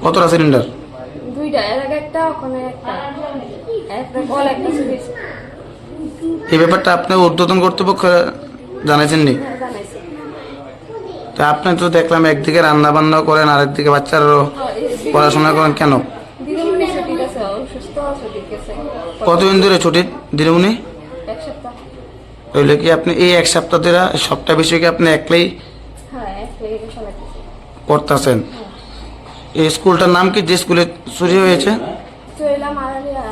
কতটা সিলিন্ডার? দুইটা, এর আগে একটা, ওখানে একটা, একটা কল একটা সুইচ। এই ব্যাপারটা আপনি ঊর্ধ্বতন কর্তৃপক্ষ জানাইছেন নি? হ্যাঁ, জানাইছি। তা আপনি তো দেখলাম একদিকে রান্না বান্না করেন, আরেকদিকে বাচ্চারাও পড়াশোনা করেন, কেন? দিদিমণি ছুটি গেছে, অসুস্থ ছুটি গেছে। কতদিন ধরে ছুটি দিদিমণি? এক সপ্তাহ। তাহলে কি আপনি এই এক সপ্তাহ ধরে সবটা বিষয় কি আপনি একলাই হ্যাঁ, এক লেগে চালাইতেছি। করতেছেন? এই স্কুলটার নাম কি, যে স্কুলে চুরি হয়েছে? চইলাম আড়ালিয়া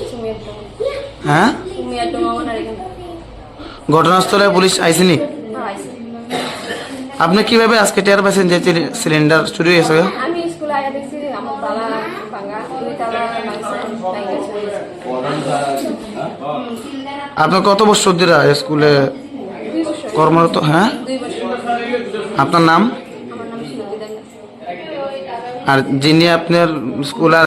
সুমিয়ার ডোমা। হ্যাঁ, সুমিয়ার ডোমা ওনার এখানে। ঘটনাস্থলে পুলিশ আইসেনি? হ্যাঁ, আইছে। আপনি কিভাবে আজকে টের পাইছেন যে সিলিন্ডার চুরি হয়েছে? আমি স্কুলে আয়া দেখছি আমার তালা ভাঙা, দুই তালা ভাঙছে, ভাঙে চলে গেছে। আপনি কত বছর ধরে স্কুলে 2 বছর। কর্মরত? হ্যাঁ, 2 বছর। আপনার নাম? আমার নাম সুলতি দাঙ্গা। আর যিনি আপনার স্কুল